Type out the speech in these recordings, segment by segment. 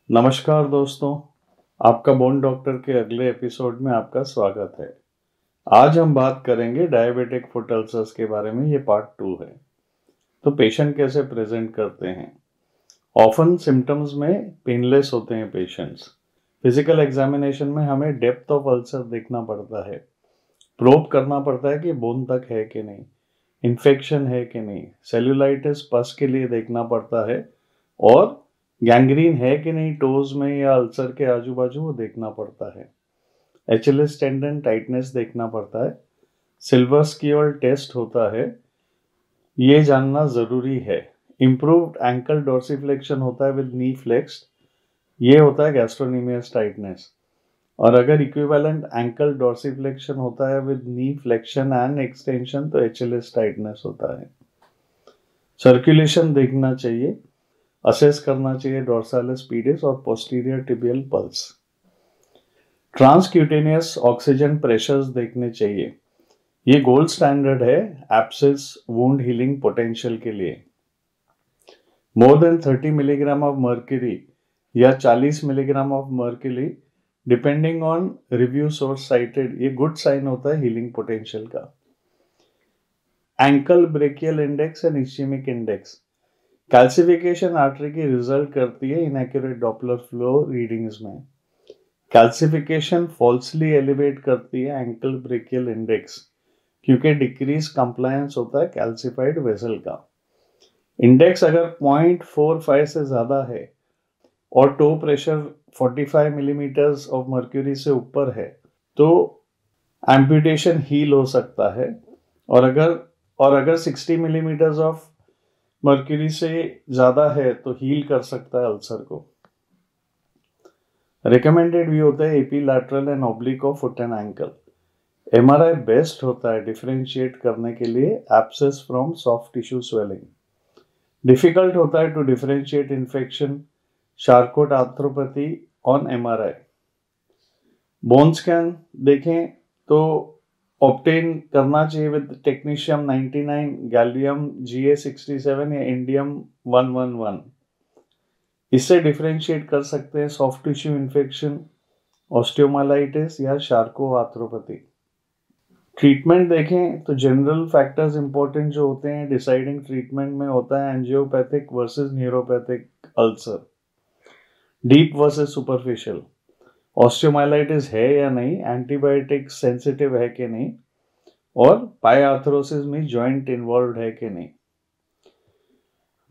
नमस्कार दोस्तों, आपका बोन डॉक्टर के अगले एपिसोड में आपका स्वागत है। आज हम बात करेंगे डायबिटिक फुट अल्सर्स के बारे में। ये पार्ट 2 है। तो पेशेंट कैसे प्रेजेंट करते हैं। ऑफन सिम्टम्स में पेनलेस होते हैं पेशेंट्स। फिजिकल एग्जामिनेशन में हमें डेप्थ ऑफ अल्सर देखना पड़ता है, प्रोब करना पड़ता है कि बोन तक है कि नहीं, इन्फेक्शन है कि नहीं, सेल्यूलाइटिस पस के लिए देखना पड़ता है, और गैंग्रीन है कि नहीं टोज में या अल्सर के आजू बाजू वो देखना पड़ता है। एचएलएस टेंडन टाइटनेस देखना पड़ता है। सिल्वर स्क्यूल टेस्ट होता है, ये जानना जरूरी है। इम्प्रूव्ड एंकल डोर्सिफ्लेक्शन होता है विद नी फ्लेक्स्ड, ये होता है गैस्ट्रोनीमियस टाइटनेस। और अगर इक्विवेलेंट एंकल डोर्सिफ्लेक्शन होता है with knee flexion and extension तो एचएलएस टाइटनेस होता है। सर्कुलेशन देखना चाहिए, असेस करना चाहिए डोर्सालिस पीडिस और posterior tibial pulse. Transcutaneous oxygen pressures देखने चाहिए, ये गोल्ड स्टैंडर्ड है एब्सेस वुंड हीलिंग पोटेंशियल के लिए। More than 30 milligram of mercury या 40 milligram of mercury depending on review source cited, ये गुड साइन होता है हीलिंग पोटेंशियल का। Ankle brachial index and ischemic index, calcification artery की result करती है इनएक्यूरेट डॉपलर फ्लो रीडिंग्स में। कैल्सिफिकेशन फॉल्सली एलिवेट करती है एंकल ब्रेकियल इंडेक्स, क्योंकि डिक्रीज कंप्लायंस होता है कैल्सिफाइड वेसल का। इंडेक्स अगर 0.45 से ज्यादा है और toe pressure 45 millimetres of mercury से ऊपर है तो एम्पुटेशन हील हो सकता है। और अगर 60 मिलीमीटर्स ऑफ मर्क्यूरी से ज्यादा है तो हील कर सकता है अल्सर को। रिकमेंडेड व्यू होता है AP lateral and oblique of foot and ankle. MRI best होता है डिफरेंशिएट करने के लिए abscess from soft tissue swelling. Difficult होता है to differentiate infection Charcot arthropathy on MRI. Bone scan देखें तो ऑब्टेन करना चाहिए विद टेक्नीशियम 99, गैलियम GA67 या इंडियम 111। इससे डिफरेंशिएट कर सकते हैं सॉफ्ट टिश्यू इन्फेक्शन, ऑस्टियोमाइलाइटिस या शार्को आर्थ्रोपैथी। ट्रीटमेंट देखें तो जनरल फैक्टर्स इंपॉर्टेंट जो होते हैं डिसाइडिंग ट्रीटमेंट में होता है angiopathic versus neuropathic ulcer, deep versus superficial, osteomyelitis है या नहीं, एंटीबायोटिक सेंसिटिव है कि नहीं, और पाइआर्थरोसिस में जॉइंट इन्वॉल्व है कि नहीं।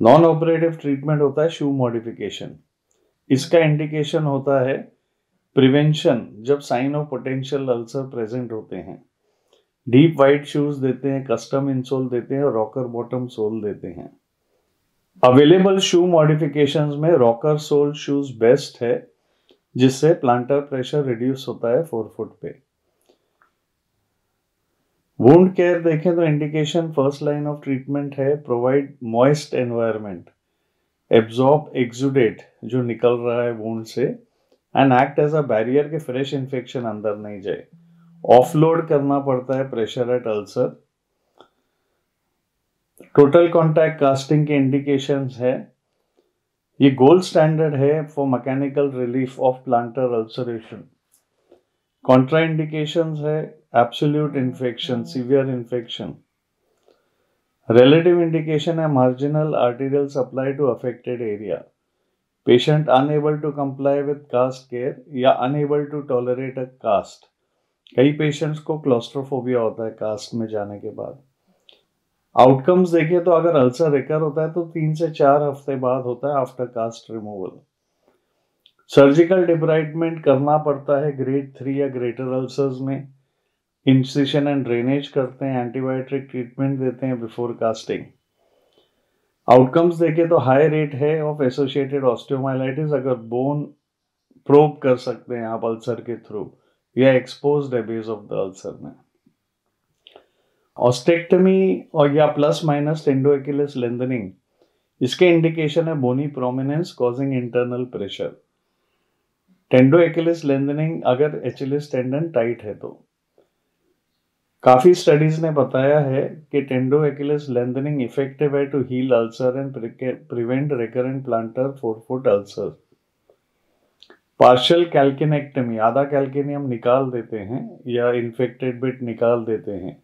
नॉन ऑपरेटिव ट्रीटमेंट होता है शू मॉडिफिकेशन। इसका इंडिकेशन होता है प्रिवेंशन जब sign of potential ulcer present होते हैं। डीप वाइट शूज देते हैं, कस्टम इंसोल देते हैं, रॉकर बॉटम सोल देते हैं। अवेलेबल शू मॉडिफिकेशंस में रॉकर सोल शूज बेस्ट है, जिससे प्लांटर प्रेशर रिड्यूस होता है फोरफुट पे। वुंड केयर देखें तो indication first line of treatment है provide moist environment, absorb exudate जो निकल रहा है वुंड से, and act as a barrier के फ्रेश इन्फेक्शन अंदर नहीं जाए। ऑफलोड करना पड़ता है pressure at ulcer. Total contact casting के इंडिकेशंस है, ये गोल्ड स्टैंडर्ड है for mechanical relief of plantar ulceration. Contraindications है absolute infection, severe infection. Relative indication है marginal arterial supply to affected area, patient unable to comply with cast care या unable to tolerate a cast. कई patients को claustrophobia होता है cast में जाने के बाद। आउटकम्स देखिए तो अगर अल्सर रिकर होता है तो 3 से 4 हफ्ते बाद होता है after cast removal. Surgical debridement करना पड़ता है ग्रेड 3 या ग्रेटर अल्सर्स में। इंसिशन एंड ड्रेनेज करते हैं, एंटीबायोटिक ट्रीटमेंट देते हैं बिफोर कास्टिंग। आउटकम्स देखें तो हाई रेट है ऑफ एसोसिएटेड ऑस्टियोमाइलाइटिस, अगर बोन प्रोब कर सकते हैं आप अल्सर के थ्रू या एक्सपोज्ड है बेस ऑफ द अल्सर में। ऑस्टेक्टमी और या plus minus tendo Achilles lengthening, इसके इंडिकेशन है bony prominence causing internal pressure. Tendo Achilles lengthening अगर एचएलएस टेंडन टाइट है तो। काफी स्टडीज ने बताया है कि टेंडो एक्यूलेस लेंथनिंग इफेक्टिव है to heal ulcer and prevent recurrent plantar forefoot ulcer. Partial calcanectomy, आधा कैल्किनी हम निकाल देते हैं या इन्फेक्टेड बिट निकाल देते हैं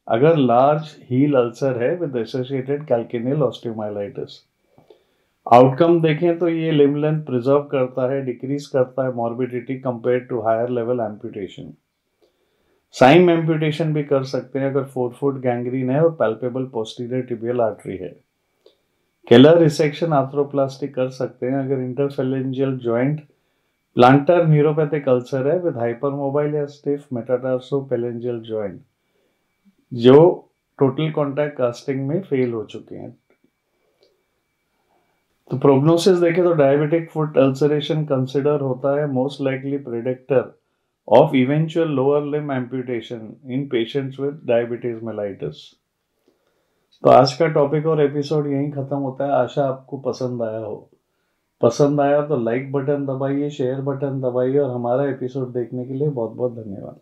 अगर लार्ज हील अल्सर है विद एसोसिएटेड कैल्किनियल ऑस्टियोमाइलाइटिस। आउटकम देखें तो ये लिम्ब लेंथ प्रिजर्व करता है, डिक्रीज करता है morbidity compare to higher level amputation. Syme amputation भी कर सकते हैं अगर 4 फुट गैंग्रीन है और पैल्पेबल पोस्टीरियर टिबियल आर्टरी है। केलर रिसेक्शन आर्थ्रोप्लास्टी कर सकते हैं अगर interphalangeal joint planter neuropathic ulcer है विद हाइपरमोबाइल या स्टिफ मेटाटार्सोपेलेंजियल जॉइंट जो टोटल कॉन्टैक्ट कास्टिंग में फेल हो चुके हैं। तो प्रोग्नोसिस देखें तो डायबिटिक फुट अल्सरेशन कंसिडर होता है most likely predictor of eventual lower limb amputation in patients with diabetes mellitus. तो आज का टॉपिक और एपिसोड यहीं खत्म होता है। आशा आपको पसंद आया हो। पसंद आया तो लाइक बटन दबाइए, शेयर बटन दबाइए और हमारा एपिसोड देखने के लिए बहुत बहुत धन्यवाद।